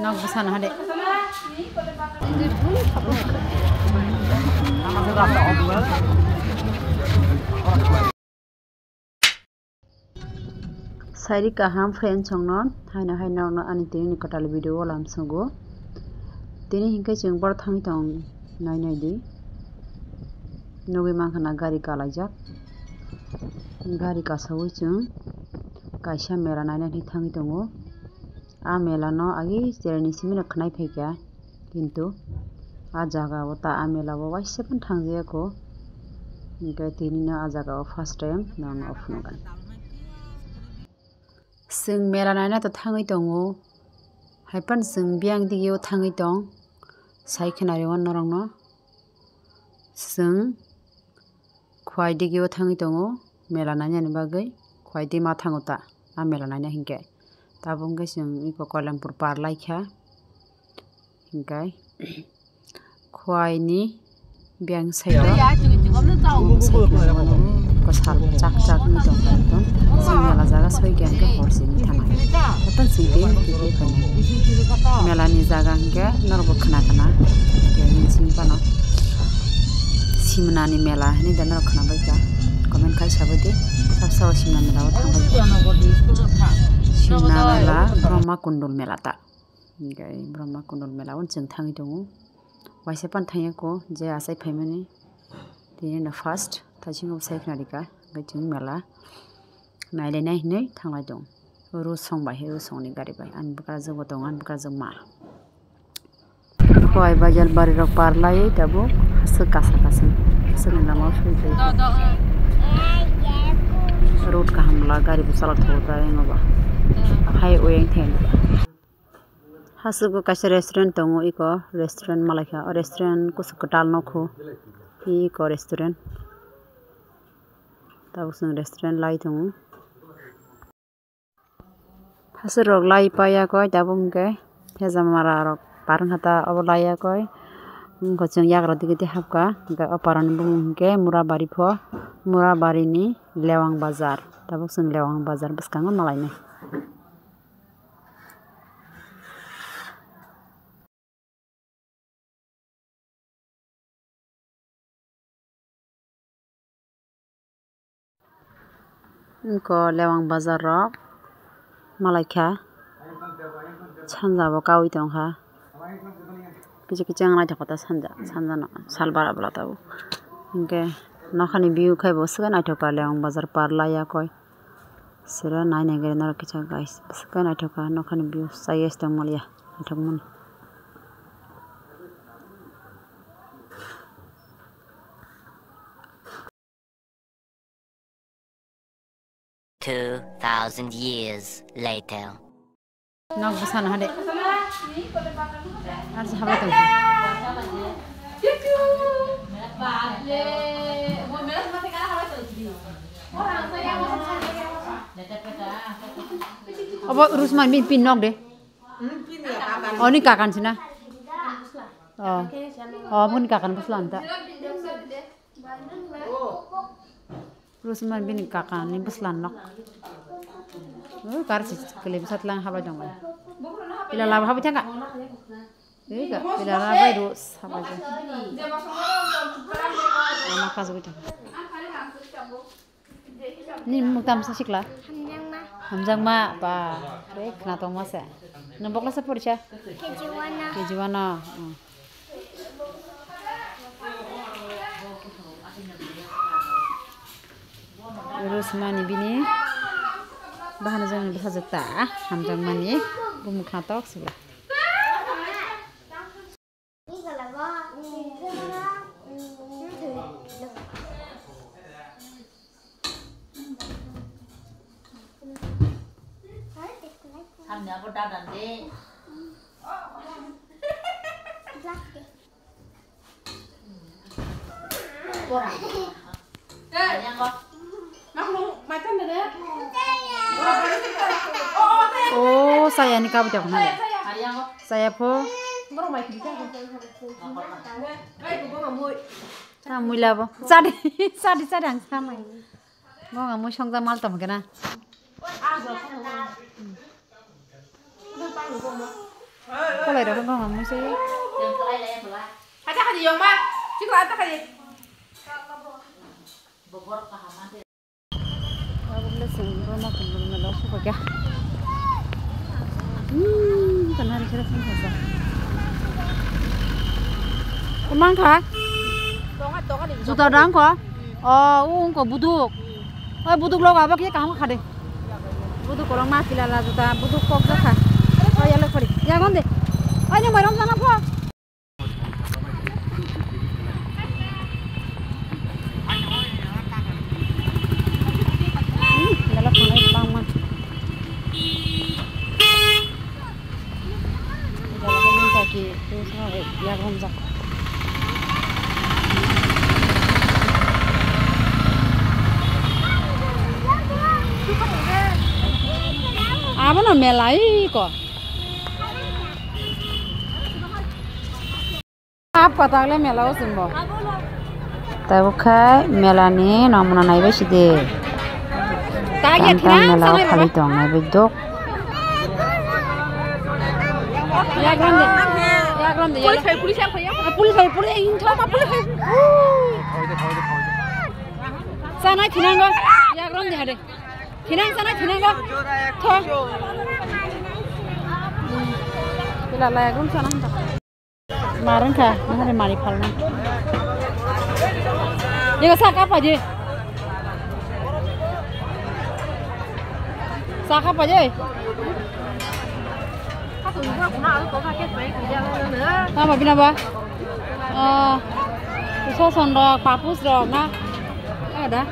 Nak pesan ada. Sari kaham friend chongnon haina no ani tini kotal video lam songo tini hingkai jeng bor thang tong nai di nogi mangkhana gari kalajak gari kasawi chung kaisa mela nai ni thang tongo a mela no agi jerani simina khnai phaikya kintu a jaga o ta a mela o waise pan thangje ko hingkai tini no a jaga o first time no ofnugan sing mela nai na to thangai tongo haipan sing biang digio thangai tong sai khnari wan norong no sing khwai digio thangai tongo mela nai ni bagai khwai di ma thangota a mela nai na hingke tabung ke sing iko Kolampur par laikha hingkai khwai ni biang sai do kosal cak cak ni dong kan sing mela jaga soi gen ke horsi ni thanai haipan sing de ki mela ni jaga hingke norbo khana kana ke ni sing pano Simna ni mela ni dan nor khana baika comment kai sabadi sabsa Simna mela o thangbai Simna mela Brahma kundul mela ta hingkai Brahma kundul mela on jeng thangi tongo waise pan thangya ko je asai phaimani tini na first thajing sai khnarika gaiting mela naile nai nei thanglai dong ru song bai ru song ni gari bai an buka jogo dong an buka jong ma khoi bajal bari rok par lai tabu se kasa kasa se na ma sui road ka hamla gari bu salak thota ngoba highway theng hasu ko kaisa restaurant tongo iko restaurant malakha restaurant ko sukatal nokho iko restaurant tabusung restaurant lai tongo hasu rok lai paya ko tabung ke thejamara rok parang hata obolaya ko gocheng yagra digite hapka ga oparan bung ke murabari pho murabari ni lewang bazar tabusung lewang bazar buskang malai ne ก็lewang bazar rok malaikha sanjabo kawi tongkha kichi kichi anglai thokota sanja no salbara bla tabu hingke nokhani view khaibo sika naithoka lewang bazar parlaya koi sira nai nai gere nor kicha guys sika naithoka nokhani view sayes tong malia naithokmani $2,000 years later. Nak pesan ada. Harus apa tu? Apa urus main pin nok deh? Oh ni kakan sini. Oh pun kakan pesan tak? Terus main bini kakan ni beslan nok. Kar kelip satlang haba dong. Bila laba haba cakap. Iya, bila laba itu haba je. Nama kazu itu. Ni mutam sasikla. Hamjang ma pa. Rek na tong masa. Nombok la sapor cha. Kejiwana. Urus mani bini bahan jangan bisa jeta hamjang mani bumuk natok sebelah hamnya boda dan de Oh, saya ni kau jauh mana? Saya po. Mui lah po. Sadi ang sama. Mau nggak mau song jamal tom kena. có lại đó không không xí hay chắc gì dùng mà chứ có chắc gì boleh sembrono makan belum ada apa ya kan hari cerah sama kemana kah juta dang kah uang kah buduk buduk lo apa kia kamu kah deh buduk orang mah pilala juta buduk kok kah ya lo pergi ya kan deh ayo malam sana kah ya gonza apa no mela iko apa tagle mela osimbo tabukai mela ni namuna nai besi de tanya mela khali tong nai bedok ya grande Pulis ini thoma pulis. Sana kinanga ya grande hade. Kinanga tho. Bila la gun sana hanta. Maran kah, mana mari phalna. Ye sak apa je? Sak apa je? Nama bina ba? Soson rok, papus rok na. Ada.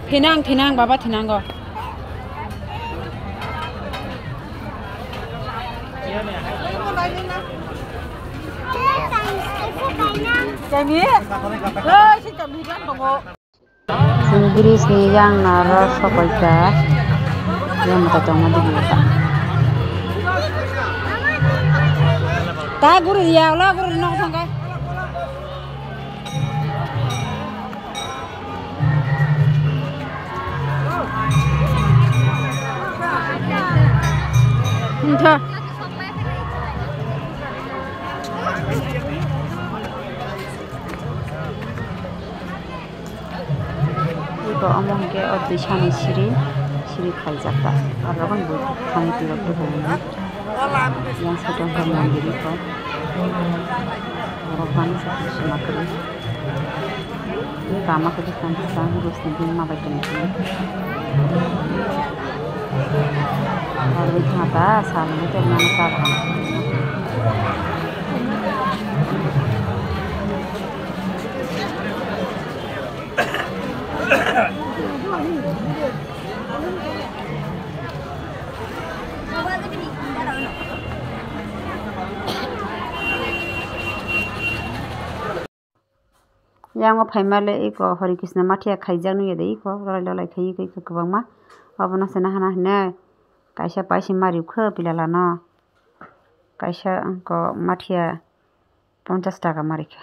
Thinang baba thinang go. Kami. Si kami kan tunggu. Inggris ni yang nara sokoita yang mata tong di kita. Ta guru ya la guru nong sangkai. Entah. Iko omong ke odi shani siri khaijaka araban bu khani tiro ko hono yang sedang mandiri ko araban sa shimakri kama ko dikan sang rusni din ma baiten ki arbi thata salme te mana sa yang phaimale iko Hari Krishna mathia khaijak nu yede iko ralai khai iko kwangma abona sena hana ne kaisa paisi mari kho pilala no kaisa ko mathia 50 taka marika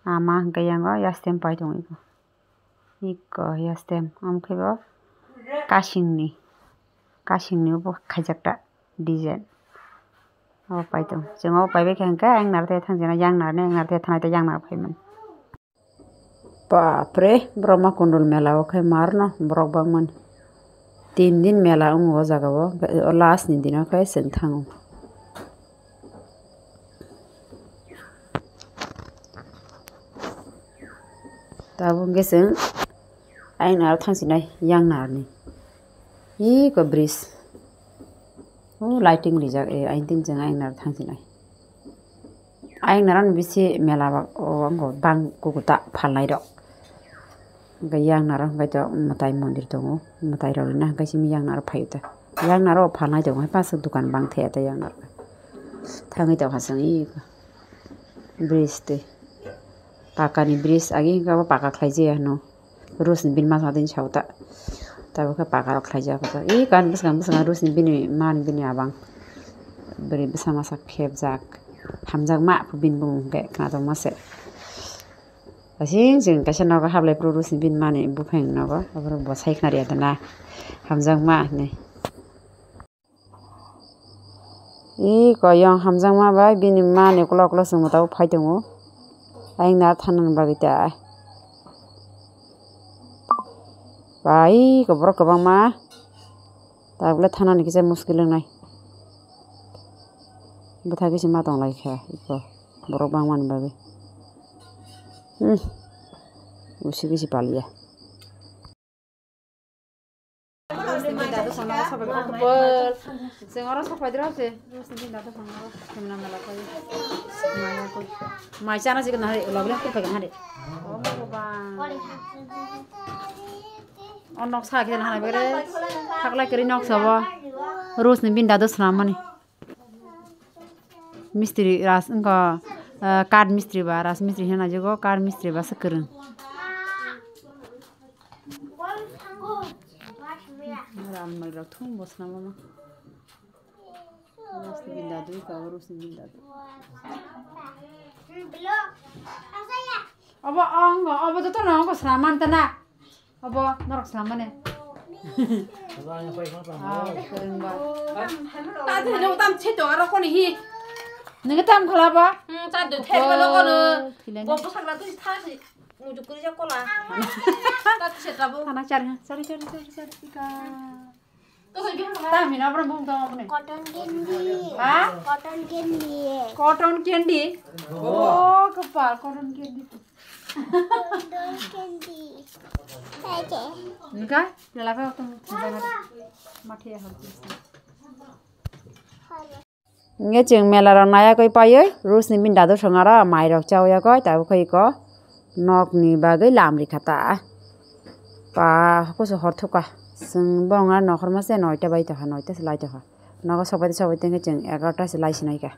ama gayango yastem pai dong iko yastem amkhebo kasingni ubo khaijakta design abo pai dong jongo paibe khangka ang narte thangjana yang narne ngarte thanai yang nar phaiman Bapre Brahma kundul mela okai marno brok bangman 3 din mela ungo jagao last ni din okai sen thang tabung gesen ain ar thangsinai yang narni hi ko bris lighting rijak ain tin jang ain nar thangsinai ain naran bisi mela ongo bang kukuta phalnai rok yang narang gaito matai mondir tongo matai rorina gaisimi yang nar phaita yang naro phalnai tongo pas dukan bang theta yang nar thangai to hasangi bridge te pakani bridge agi ga paka khlaije no rusni bin ma sadin chauta tabu ka paka khlaija ka e kan bus rusni bin man bin abang beri bersama sak khebjak hamjak ma bin bung ge kana to mase asing jeng kaisa nogo hablai pro rusni bin mani bufeng nogo abro bo saiknari adana hamjangma ni koyong hamjangma bai bini mani kolo kolo sungmata phaitongo aing na thanan bagita bai koborok kobangma tabule thanani kisa muskil nai buthagi sima tong lai kha iko borok bangman bagi usi palia Senghora safai dirase rusni data sangara Simna mela koi maya koi mai chana sik na lagla ko pagan hare oh baba on nok sa kidan hana bere thakla keri nok sabo rusni bin data sramani mistri ras inga card mistri ba ras mistri hena jego card mistri ba sakrun ram mal rak thum bosna mama rusni bin dadu ka rusni bin dadu aba anga aba to na ko sraman ta na aba narak sramane ta thelo tam cheto aro koni hi nge tam khala ba ta de thelo lo ko bo bo sakla tu tha si mujuk kuri ja kola ta cheta bo khana char ika to hoy bin ta mina bro bum ta apne cotton candy ha cotton candy oh kapal cotton candy aje nika lala pa tum mati ha nge jeng mela rang naya koi paye rusni bin dado sangara mai rok chawya koi ta khoi ko nok ni bagai lamri khata pa ko so horthuka sing bonga nokhor ma se 9 ta bai ta 9 ta selai ta nogo sobai tenge jeng 11 ta selai sinai ka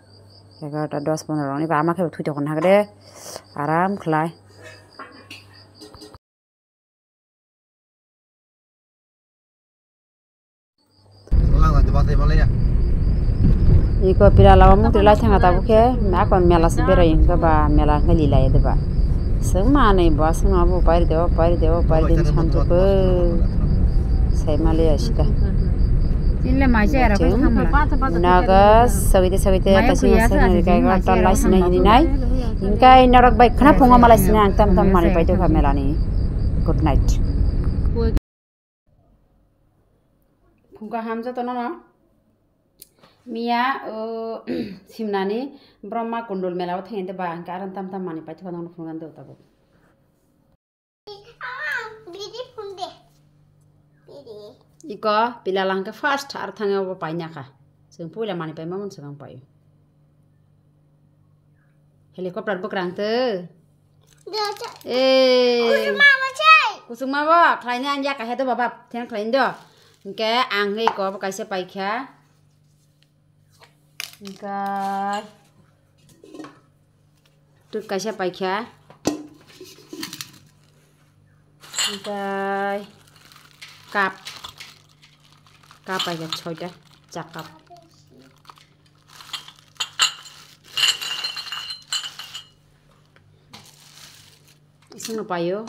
11 ta 10 15 rong ni ba ma khe thui ta kon hagre aram khlai iko pira lawa mu trila thanga ta bukhe ma kon mela se berai ka ba mela ngali lai de ba sema nei ba sema bu pari deo din chantu ko Shyamali asita ille mai se ara ko thamla naga sabite kasi asana kai ga ta lai sina ni nai inkai narak bai khana phonga malai sina tam mani pai to mela ni good night phunga hamja to na Mia Simna ni Brahma kundul mela wa thengde ba karan tam mani pai thona phungan de tabo bidi phunde bidi iko pilalang ka first ar thanga wa paina ka sing pula mani pai mamon sang pai helicopter bukrang te kusuma ba khlaina anja ka hedo baba theng khlain do ke ang hei ko kaise pai kha Kai Tut kaisa paikha Kai Kap paikha 6 ta cakap Isung payo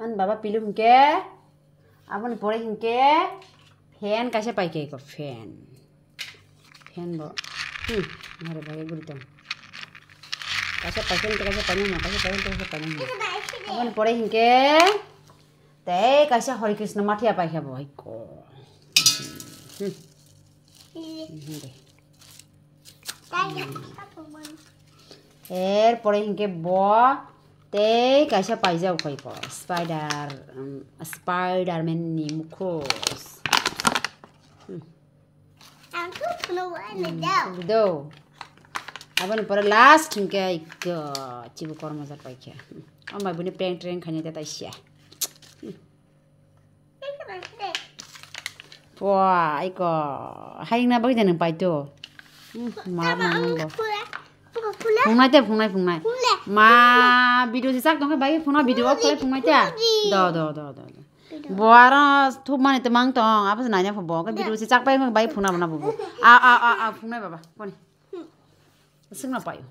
An baba pilum ke Abon pore hinke fan kaisa paike ko fan bo mare bage guritam kaisa paike ni kaisa pani na kaisa pani abon pore hinke te kaisa Hare Krishna mathia paike bo ko pore hinke bo te kaisa paijau koi ko Spider-Man ni mukhos do abon pore last hinke ikko chibu kormazar paikha amai bune prank train khani ta taisia Wah, iko haing na bagi janang pai to mar mango Fungai te fungai ma video si sak dong bai funa video khle fungai ta do boara thup mani te mang tong apa nanya pho bo ka video si sak bai funa bana bu a fungai baba koni Sing na payo.